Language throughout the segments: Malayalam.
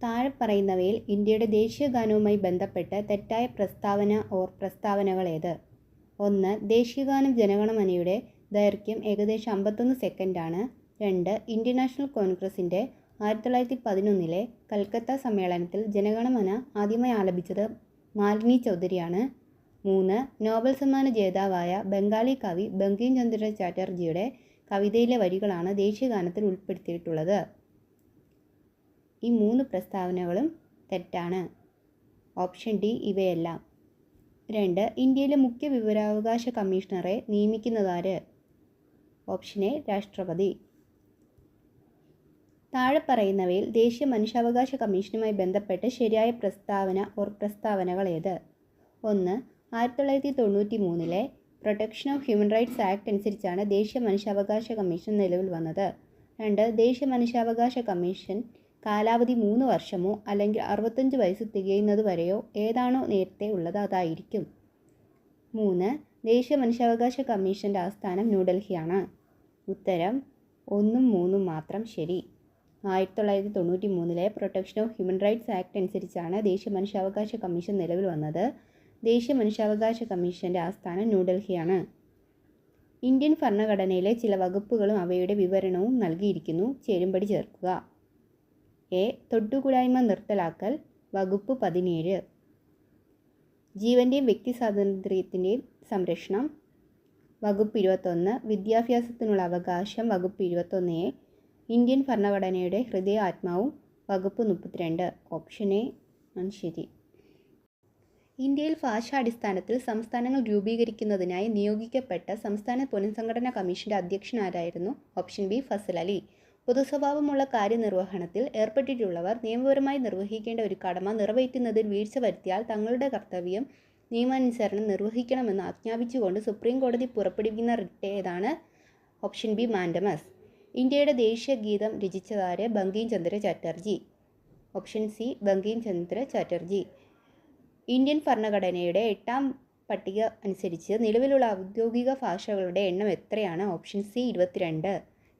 താഴെ പറയുന്നവയിൽ ഇന്ത്യയുടെ ദേശീയ ഗാനവുമായി ബന്ധപ്പെട്ട് തെറ്റായ പ്രസ്താവന പ്രസ്താവനകൾ ഏത്? 1. ദേശീയഗാനം ജനഗണമനയുടെ ദൈർഘ്യം ഏകദേശം 51 സെക്കൻഡാണ്. 2. ഇന്ത്യൻ നാഷണൽ കോൺഗ്രസിൻ്റെ 1911 കൽക്കത്ത സമ്മേളനത്തിൽ ജനഗണമന ആദ്യമായി ആലപിച്ചത് മാലിനി ചൗധരിയാണ്. 3. നോബൽ സമ്മാന ജേതാവായ ബംഗാളി കവി ബങ്കിം ചന്ദ്ര ചാറ്റർജിയുടെ കവിതയിലെ വരികളാണ് ദേശീയഗാനത്തിൽ ഉൾപ്പെടുത്തിയിട്ടുള്ളത്. ഈ 3 പ്രസ്താവനകളും തെറ്റാണ്. ഓപ്ഷൻ ഡി ഇവയെല്ലാം. 2. ഇന്ത്യയിലെ മുഖ്യ വിവരാവകാശ കമ്മീഷണറെ നിയമിക്കുന്നതാര്? ഓപ്ഷൻ എ രാഷ്ട്രപതി. താഴെ പറയുന്നവയിൽ ദേശീയ മനുഷ്യാവകാശ കമ്മീഷനുമായി ബന്ധപ്പെട്ട് ശരിയായ പ്രസ്താവനകൾ ഏത്? 1. 1993 protection of human rights act അനുസരിച്ചാണ് ദേശീയ മനുഷ്യാവകാശ കമ്മീഷൻ നിലവിൽ വന്നത്. 2. ദേശീയ മനുഷ്യാവകാശ കമ്മീഷൻ കാലാവധി 3 വർഷമോ അല്ലെങ്കിൽ 65 വയസ്സ് തികയുന്നതുവരെയോ ഏതാണോ നേരത്തെ ഉള്ളത് അതായിരിക്കും. 3. ദേശീയ മനുഷ്യാവകാശ കമ്മീഷൻ്റെ ആസ്ഥാനം ന്യൂഡൽഹിയാണ്. ഉത്തരം 1ഉം 3ഉം മാത്രം ശരി. 1993 protection of human rights act അനുസരിച്ചാണ് ദേശീയ മനുഷ്യാവകാശ കമ്മീഷൻ നിലവിൽ വന്നത്. ദേശീയ മനുഷ്യാവകാശ കമ്മീഷൻ്റെ ആസ്ഥാനം ന്യൂഡൽഹിയാണ്. ഇന്ത്യൻ ഭരണഘടനയിലെ ചില വകുപ്പുകളും അവയുടെ വിവരണവും നൽകിയിരിക്കുന്നു. ചേരുംപടി ചേർക്കുക. എ. തൊട്ടുകൂടായ്മ നിർത്തലാക്കൽ, വകുപ്പ് 17. ജീവൻ്റെയും വ്യക്തി സ്വാതന്ത്ര്യത്തിൻ്റെയും സംരക്ഷണം, വകുപ്പ് 21. വിദ്യാഭ്യാസത്തിനുള്ള അവകാശം, വകുപ്പ് 21A. ഇന്ത്യൻ ഭരണഘടനയുടെ ഹൃദയ ആത്മാവും, വകുപ്പ് 32. ഓപ്ഷൻ എ ആണ് ശരി. ഇന്ത്യയിൽ ഭാഷാടിസ്ഥാനത്തിൽ സംസ്ഥാനങ്ങൾ രൂപീകരിക്കുന്നതിനായി നിയോഗിക്കപ്പെട്ട സംസ്ഥാന പുനഃസംഘടനാ കമ്മീഷൻ്റെ അധ്യക്ഷനാരായിരുന്നു? Option B Fazal Ali. പൊതുസ്വഭാവമുള്ള കാര്യനിർവഹണത്തിൽ ഏർപ്പെട്ടിട്ടുള്ളവർ നിയമപരമായി നിർവഹിക്കേണ്ട ഒരു കടമ നിറവേറ്റുന്നതിൽ വീഴ്ച വരുത്തിയാൽ തങ്ങളുടെ കർത്തവ്യം നിയമാനുസരണം നിർവഹിക്കണമെന്ന് ആജ്ഞാപിച്ചുകൊണ്ട് സുപ്രീം കോടതി പുറപ്പെടുവിക്കുന്ന റിട്ട് ഏതാണ്? Option B mandamus. ഇന്ത്യയുടെ ദേശീയ ഗീതം രചിച്ചതാര്? Bankim Chandra Chatterjee. Option C Bankim Chandra Chatterjee. Indian ഭരണഘടനയുടെ 8ാം പട്ടിക അനുസരിച്ച് നിലവിലുള്ള ഔദ്യോഗിക ഭാഷകളുടെ എണ്ണം എത്രയാണ്? Option C 22.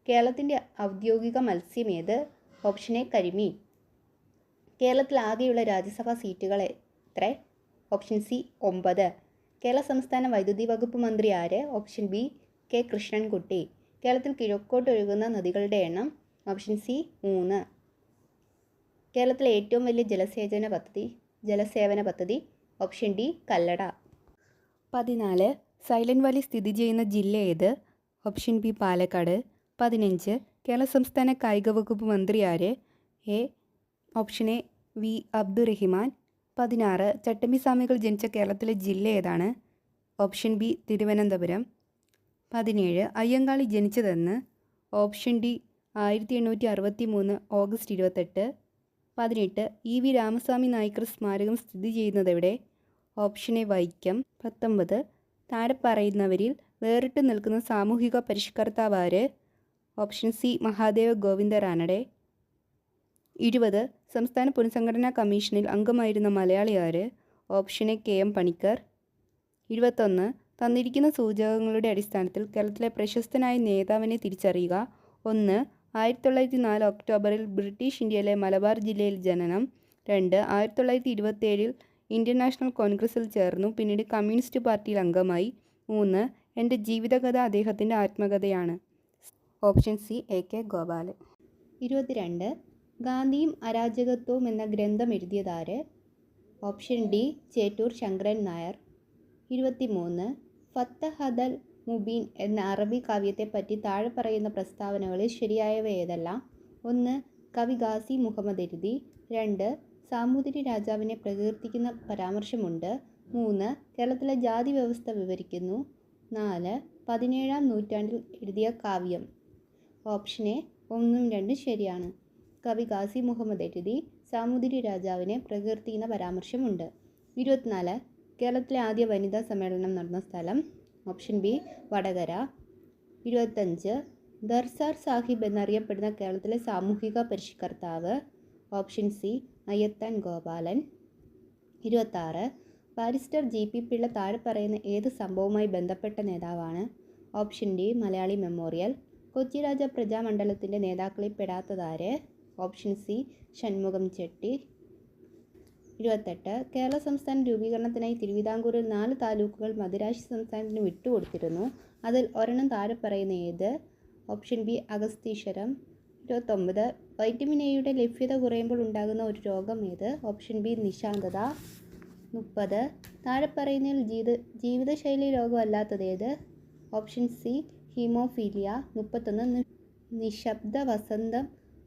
കേരളത്തിൻ്റെ ഔദ്യോഗിക മത്സ്യം ഏത്? ഓപ്ഷൻ എ കരിമീൻ. കേരളത്തിൽ ആകെയുള്ള രാജ്യസഭാ സീറ്റുകൾ എത്ര? Option C 9. കേരള സംസ്ഥാന വൈദ്യുതി വകുപ്പ് മന്ത്രി ആര്? Option B K Krishnankutty. കേരളത്തിൽ കിഴക്കോട്ടൊഴുകുന്ന നദികളുടെ എണ്ണം? Option C 3. കേരളത്തിലെ ഏറ്റവും വലിയ ജലസേവന പദ്ധതി? Option D Kallada. 14. Silent Valley സ്ഥിതി ചെയ്യുന്ന ജില്ല ഏത്? Option B Palakkad. 15. കേരള സംസ്ഥാന കായിക വകുപ്പ് മന്ത്രി ആര്? Option A V Abdurahiman. 16. Chattampi സ്വാമികൾ ജനിച്ച കേരളത്തിലെ ജില്ല ഏതാണ്? Option B Thiruvananthapuram. 17. അയ്യങ്കാളി ജനിച്ചതെന്ന്? Option D 1863 August 28. 18. E V Ramaswamy Naicker സ്മാരകം സ്ഥിതി ചെയ്യുന്നതെവിടെ? Option A Vaikom. 19. താഴെ പറയുന്നവരിൽ വേറിട്ട് നിൽക്കുന്ന സാമൂഹിക പരിഷ്കർത്താവ് ആര്? Option C Mahadeva Govinda Ranade. 20. സംസ്ഥാന പുനഃസംഘടനാ കമ്മീഷനിൽ അംഗമായിരുന്ന മലയാളി ആര്? Option A K M Panicker. 21. തന്നിരിക്കുന്ന സൂചകങ്ങളുടെ അടിസ്ഥാനത്തിൽ കേരളത്തിലെ പ്രശസ്തനായ നേതാവിനെ തിരിച്ചറിയുക. 1. 1904 ഒക്ടോബറിൽ ബ്രിട്ടീഷ് ഇന്ത്യയിലെ മലബാർ ജില്ലയിൽ ജനനം. 2. 1927 ഇന്ത്യൻ നാഷണൽ കോൺഗ്രസിൽ ചേർന്നു. പിന്നീട് കമ്മ്യൂണിസ്റ്റ് പാർട്ടിയിൽ അംഗമായി. 3. എൻ്റെ ജീവിതകഥ അദ്ദേഹത്തിൻ്റെ ആത്മകഥയാണ്. Option C A K Gopalan. 22. ഗാന്ധിയും അരാജകത്വവും എന്ന ഗ്രന്ഥം എഴുതിയതാര്? Option D Chettur Sankaran Nair. 23. ഫത്തഹദൽ മുബീൻ എന്ന അറബി കാവ്യത്തെപ്പറ്റി താഴെ പറയുന്ന പ്രസ്താവനകളിൽ ശരിയായവ ഏതെല്ലാം? 1. കവി ഗാസി മുഹമ്മദ് എഴുതി. 2. സാമൂതിരി രാജാവിനെ പ്രകീർത്തിക്കുന്ന പരാമർശമുണ്ട്. 3. കേരളത്തിലെ ജാതി വ്യവസ്ഥ വിവരിക്കുന്നു. 4. 17ാം നൂറ്റാണ്ടിൽ എഴുതിയ കാവ്യം. ഓപ്ഷൻ എ 1ഉം 2ഉം ശരിയാണ്. കവി ഗാസി മുഹമ്മദ് എഴുതി. സാമൂതിരി രാജാവിനെ പ്രകീർത്തിക്കുന്ന പരാമർശമുണ്ട്. 24. കേരളത്തിലെ ആദ്യ വനിതാ സമ്മേളനം നടന്ന സ്ഥലം? Option B Vadakara. 25. ദർസാർ സാഹിബ് എന്നറിയപ്പെടുന്ന കേരളത്തിലെ സാമൂഹിക പരിഷ്കർത്താവ്? Option C Ayyathan Gopalan. 26. Barrister G P Pillai താഴെ പറയുന്ന ഏത് സംഭവവുമായി ബന്ധപ്പെട്ട നേതാവാണ്? Option D Malayali memorial. Kochi Raja പ്രജാമണ്ഡലത്തിൻ്റെ നേതാക്കളിൽ പെടാത്തതാര്? Option C Shanmukham Chetty. 28. കേരള സംസ്ഥാന രൂപീകരണത്തിനായി തിരുവിതാംകൂറിൽ 4 താലൂക്കുകൾ മദിരാശി സംസ്ഥാനത്തിന് വിട്ടുകൊടുത്തിരുന്നു. അതിൽ ഒരെണ്ണം താഴെ പറയുന്ന ഏത്? Option B Agastheeswaram. 29. വൈറ്റമിൻ എയുടെ ലഭ്യത കുറയുമ്പോൾ ഉണ്ടാകുന്ന ഒരു രോഗം ഏത്? ഓപ്ഷൻ ബി നിശാന്തത. 30. താഴെ പറയുന്നതിൽ ജീവിതശൈലി രോഗമല്ലാത്തത് ഏത്? Option C haemophilia. 31. നിശബ്ദ വസന്തം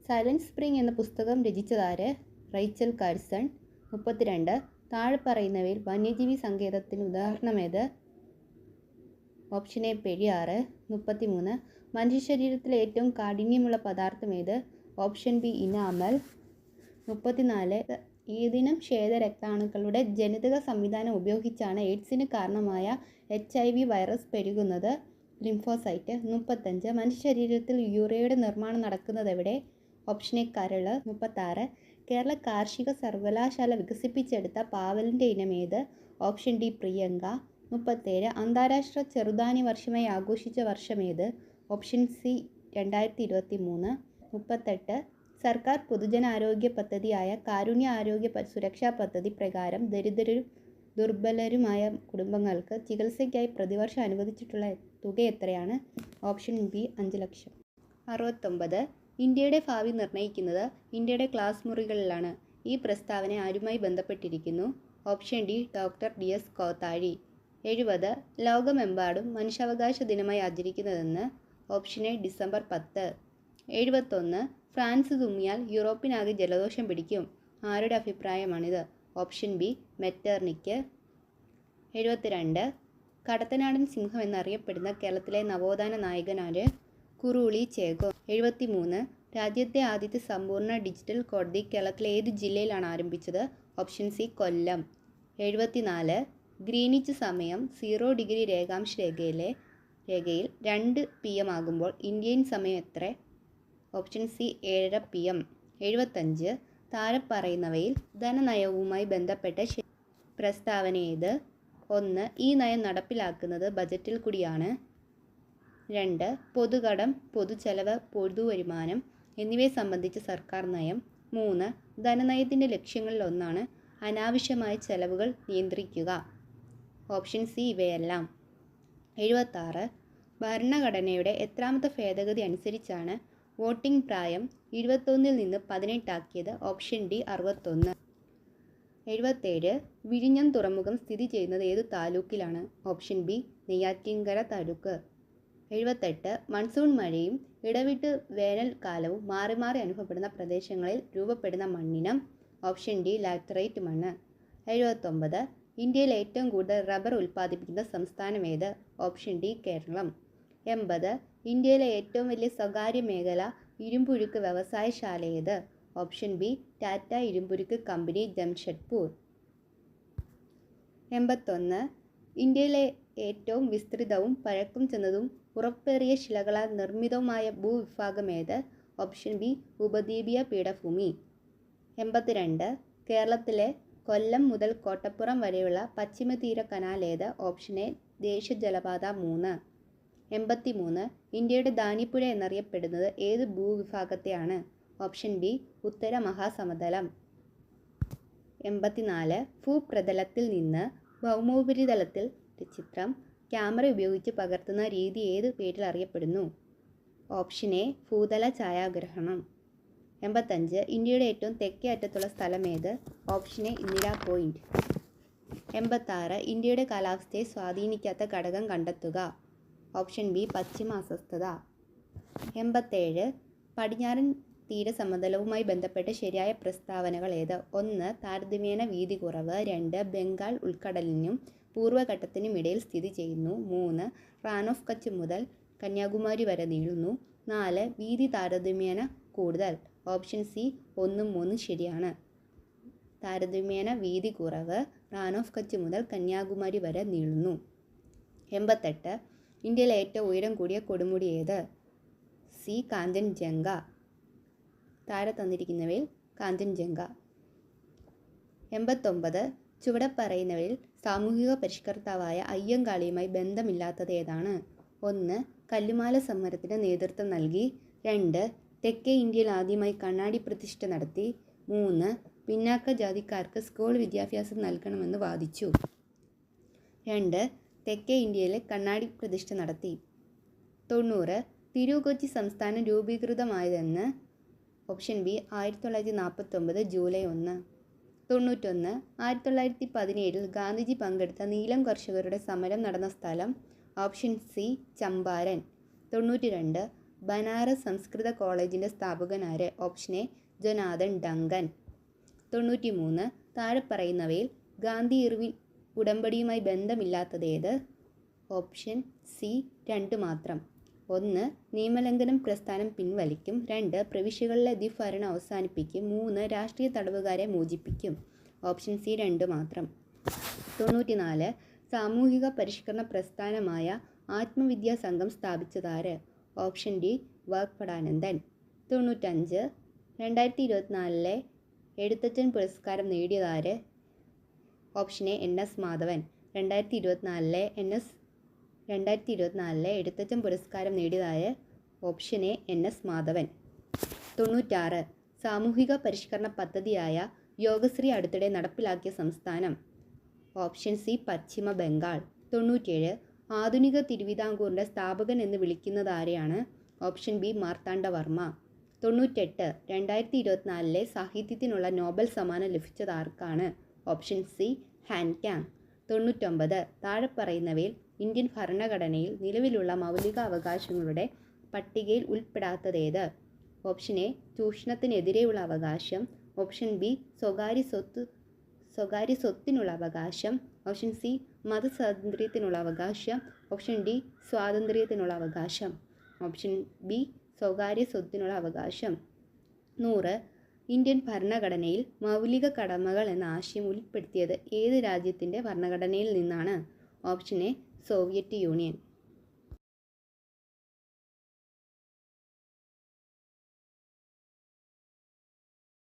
സൈലന്റ് സ്പ്രിംഗ് എന്ന പുസ്തകം രചിച്ചതാര്? Rachel Carson. 32. താഴെ പറയുന്നവയിൽ വന്യജീവി സങ്കേതത്തിന് ഉദാഹരണമേത്? Option A Periyar. 33. മനുഷ്യ ശരീരത്തിലെ ഏറ്റവും കാഠിന്യമുള്ള പദാർത്ഥം ഏത്? Option B enamel. 34. ഏതിനം ശ്വേതരക്താണുക്കളുടെ ജനിതക സംവിധാനം ഉപയോഗിച്ചാണ് എയ്ഡ്സിന് കാരണമായ HIV വൈറസ് പെരുകുന്നത്? ലിംഫോസൈറ്റ്. 35. മനുഷ്യ ശരീരത്തിൽ യൂറിയയുടെ നിർമ്മാണം നടക്കുന്നതെവിടെ? ഓപ്ഷൻ എ കരൾ. 36. കേരള കാർഷിക സർവകലാശാല വികസിപ്പിച്ചെടുത്ത പാവലിൻ്റെ ഇനമേത്? Option D Priyanka. 37. അന്താരാഷ്ട്ര ചെറുധാന്യ വർഷമായി ആഘോഷിച്ച വർഷമേത്? Option C 2023. 38. സർക്കാർ പൊതുജനാരോഗ്യ പദ്ധതിയായ കാരുണ്യ ആരോഗ്യ സുരക്ഷാ പദ്ധതി പ്രകാരം ദരിദ്രരും ദുർബലരുമായ കുടുംബങ്ങൾക്ക് ചികിത്സയ്ക്കായി പ്രതിവർഷം അനുവദിച്ചിട്ടുള്ള തുക എത്രയാണ്? ഓപ്ഷൻ ബി 5 ലക്ഷം. 69. ഇന്ത്യയുടെ ഭാവി നിർണ്ണയിക്കുന്നത് ഇന്ത്യയുടെ ക്ലാസ് മുറികളിലാണ്. ഈ പ്രസ്താവന ആരുമായി ബന്ധപ്പെട്ടിരിക്കുന്നു? Option D doctor DS Kothari. 70. ലോകമെമ്പാടും മനുഷ്യാവകാശ ദിനമായി ആചരിക്കുന്നതെന്ന്? Option A December 10. 71. ഫ്രാൻസ് തുമ്മിയാൽ യൂറോപ്പിനാകെ ജലദോഷം പിടിക്കും. ആരുടെ അഭിപ്രായമാണിത്? Option B മെറ്റർണിക്ക്. 72. കടത്തനാടൻ സിംഹം എന്നറിയപ്പെടുന്ന കേരളത്തിലെ നവോത്ഥാന നായകനാര്? കുറുളി ചേകോ. 73. രാജ്യത്തെ ആദ്യത്തെ സമ്പൂർണ്ണ ഡിജിറ്റൽ കോടതി കേരളത്തിലെ ഏത് ജില്ലയിലാണ് ആരംഭിച്ചത്? ഓപ്ഷൻ സി കൊല്ലം. 74. ഗ്രീനിച്ച് സമയം 0 ഡിഗ്രി രേഖാംശ രേഖയിൽ 2 PM ആകുമ്പോൾ ഇന്ത്യൻ സമയം എത്ര? Option C 7:30 PM. 75. താഴെ പറയുന്നവയിൽ ധനനയവുമായി ബന്ധപ്പെട്ട പ്രസ്താവന ഏത്? 1. ഈ നയം നടപ്പിലാക്കുന്നത് ബജറ്റിൽ കൂടിയാണ്. 2. പൊതുകടം, പൊതുചെലവ്, പൊതുവരുമാനം എന്നിവയെ സംബന്ധിച്ച് സർക്കാർ നയം. 3. ധനനയത്തിൻ്റെ ലക്ഷ്യങ്ങളിലൊന്നാണ് അനാവശ്യമായ ചെലവുകൾ നിയന്ത്രിക്കുക. ഓപ്ഷൻ സി ഇവയെല്ലാം. 76. ഭരണഘടനയുടെ എത്രാമത്തെ ഭേദഗതി അനുസരിച്ചാണ് വോട്ടിംഗ് പ്രായം 21 നിന്ന് 18 ആക്കിയത്? Option D 61. 77. വിഴിഞ്ഞം തുറമുഖം സ്ഥിതി ചെയ്യുന്നത് ഏത് താലൂക്കിലാണ്? Option B Neyyattinkara taluk. 78. Monsoon മഴയും ഇടവിട്ട് വേനൽക്കാലവും മാറി മാറി അനുഭവപ്പെടുന്ന പ്രദേശങ്ങളിൽ രൂപപ്പെടുന്ന മണ്ണിനം? ഓപ്ഷൻ ഡി ലാറ്ററൈറ്റ് മണ്ണ്. 79. ഇന്ത്യയിൽ ഏറ്റവും കൂടുതൽ റബ്ബർ ഉൽപ്പാദിപ്പിക്കുന്ന സംസ്ഥാനം ഏത്? Option D Keralam. 80. ഇന്ത്യയിലെ ഏറ്റവും വലിയ സ്വകാര്യ മേഖല ഇരുമ്പുരുക്ക് വ്യവസായശാല ഏത്? ഓപ്ഷൻ ബി ടാറ്റ ഇരുമ്പുരുക്ക് കമ്പനി ജംഷഡ്പൂർ. 81. ഇന്ത്യയിലെ ഏറ്റവും വിസ്തൃതവും പഴക്കം ചെന്നതും ഉറപ്പേറിയ ശിലകളാൽ നിർമ്മിതവുമായ ഭൂവിഭാഗം ഏത്? ഓപ്ഷൻ ബി ഉപദ്വീപീയ പീഠഭൂമി. 82. കേരളത്തിലെ കൊല്ലം മുതൽ കോട്ടപ്പുറം വരെയുള്ള പശ്ചിമതീര കനാൽ ഏത്? ഓപ്ഷൻ എ ദേശീയ ജലപാത 3. 83. ഇന്ത്യയുടെ ധാന്യപ്പുഴ എന്നറിയപ്പെടുന്നത് ഏത് ഭൂവിഭാഗത്തെയാണ്? ഓപ്ഷൻ ബി ഉത്തര മഹാസമതലം. 84. ഭൂപ്രതലത്തിൽ നിന്ന് ഭൗമോപരിതലത്തിൽ ചിത്രം ക്യാമറ ഉപയോഗിച്ച് പകർത്തുന്ന രീതി ഏത് പേരിൽ അറിയപ്പെടുന്നു? ഓപ്ഷൻ എ ഭൂതല ഛായാഗ്രഹണം. 85. ഇന്ത്യയുടെ ഏറ്റവും തെക്കേ അറ്റത്തുള്ള സ്ഥലം ഏത്? Option A Indira point. 86. ഇന്ത്യയുടെ കാലാവസ്ഥയെ സ്വാധീനിക്കാത്ത ഘടകം കണ്ടെത്തുക. ഓപ്ഷൻ ബി പശ്ചിമ അസ്വസ്ഥത. 87. പടിഞ്ഞാറൻ തീരസമതലവുമായി ബന്ധപ്പെട്ട ശരിയായ പ്രസ്താവനകൾ ഏത്? 1. താരതമ്യേന വീതി കുറവ്. 2. ബംഗാൾ ഉൾക്കടലിനും പൂർവ്വഘട്ടത്തിനും ഇടയിൽ സ്ഥിതി ചെയ്യുന്നു. 3. റാൻ ഓഫ് കച്ച് മുതൽ കന്യാകുമാരി വരെ നീളുന്നു. 4. വീതി താരതമ്യേന കൂടുതൽ. ഓപ്ഷൻ സി 1ഉം 3ഉം ശരിയാണ്. താരതമ്യേന വീതി കുറവ്, റാൻ ഓഫ് കച്ച് മുതൽ കന്യാകുമാരി വരെ നീളുന്നു. 88. ഇന്ത്യയിലെ ഏറ്റവും ഉയരം കൂടിയ കൊടുമുടി ഏത്? സി കാഞ്ചൻജംഗ. താഴെ തന്നിരിക്കുന്നവയിൽ കാഞ്ചൻജംഗ. 89. ചുവടെ പറയുന്നവയിൽ സാമൂഹിക പരിഷ്കർത്താവായ അയ്യങ്കാളിയുമായി ബന്ധമില്ലാത്തത് ഏതാണ്? 1. കല്ലുമാല സമരത്തിന് നേതൃത്വം നൽകി. 2. തെക്കേ ഇന്ത്യയിൽ ആദ്യമായി കണ്ണാടി പ്രതിഷ്ഠ നടത്തി. 3. പിന്നാക്ക ജാതിക്കാർക്ക് സ്കൂൾ വിദ്യാഭ്യാസം നൽകണമെന്ന് വാദിച്ചു. 2. തെക്കേ ഇന്ത്യയിൽ കണ്ണാടി പ്രതിഷ്ഠ നടത്തി. 90. തിരു-കൊച്ചി സംസ്ഥാനം രൂപീകൃതമായതെന്ന്? Option B 1949 July 1. 91. 1917 ഗാന്ധിജി പങ്കെടുത്ത നീലം കർഷകരുടെ സമരം നടന്ന സ്ഥലം? Option C Champaran. 92. ബനാറസ് സംസ്കൃത കോളേജിൻ്റെ സ്ഥാപകനാര്? Option A Jonathan Duncan. 93. താഴെ പറയുന്നവയിൽ ഗാന്ധി ഇർവിൻ ഉടമ്പടിയുമായി ബന്ധമില്ലാത്തതേത്? ഓപ്ഷൻ സി 2 മാത്രം. 1. നിയമലംഘനം പ്രസ്ഥാനം പിൻവലിക്കും. 2. പ്രവിശ്യകളിലെ ദ്വിഭരണം അവസാനിപ്പിക്കും. 3. രാഷ്ട്രീയ തടവുകാരെ മോചിപ്പിക്കും. ഓപ്ഷൻ സി 2 മാത്രം. 94. സാമൂഹിക പരിഷ്കരണ പ്രസ്ഥാനമായ ആത്മവിദ്യാ സംഘം സ്ഥാപിച്ചതാര്? Option D Vagbhatanandan. 95. 2024 എഴുത്തച്ഛൻ പുരസ്കാരം നേടിയതാര്? Option A NS Madhavan. 2024 Ezhuthachan പുരസ്കാരം നേടിയതാര്? Option A NS Madhavan. 96. സാമൂഹിക പരിഷ്കരണ പദ്ധതിയായ യോഗശ്രീ അടുത്തിടെ നടപ്പിലാക്കിയ സംസ്ഥാനം? ഓപ്ഷൻ സി പശ്ചിമ ബംഗാൾ. 97. ആധുനിക തിരുവിതാംകൂറിൻ്റെ സ്ഥാപകൻ എന്ന് വിളിക്കുന്നത് ആരെയാണ്? Option B Marthanda Varma. 98. 2024 സാഹിത്യത്തിനുള്ള നോബൽ സമ്മാനം ലഭിച്ചത് ആർക്കാണ്? Option C Han Kang. 99. താഴെ പറയുന്നവയിൽ ഇന്ത്യൻ ഭരണഘടനയിൽ നിലവിലുള്ള മൗലിക അവകാശങ്ങളുടെ പട്ടികയിൽ ഉൾപ്പെടാത്തതേത്? ഓപ്ഷൻ എ ചൂഷണത്തിനെതിരെയുള്ള അവകാശം. ഓപ്ഷൻ ബി സ്വകാര്യ സ്വത്തിനുള്ള അവകാശം. ഓപ്ഷൻ സി മതസ്വാതന്ത്ര്യത്തിനുള്ള അവകാശം. ഓപ്ഷൻ ഡി സ്വാതന്ത്ര്യത്തിനുള്ള അവകാശം. ഓപ്ഷൻ ബി സ്വകാര്യ സ്വത്തിനുള്ള അവകാശം. 100. ഇന്ത്യൻ ഭരണഘടനയിൽ മൗലിക കടമകൾ എന്ന ആശയം ഉൾപ്പെടുത്തിയത് ഏത് രാജ്യത്തിൻ്റെ ഭരണഘടനയിൽ നിന്നാണ്? Option A Soviet union.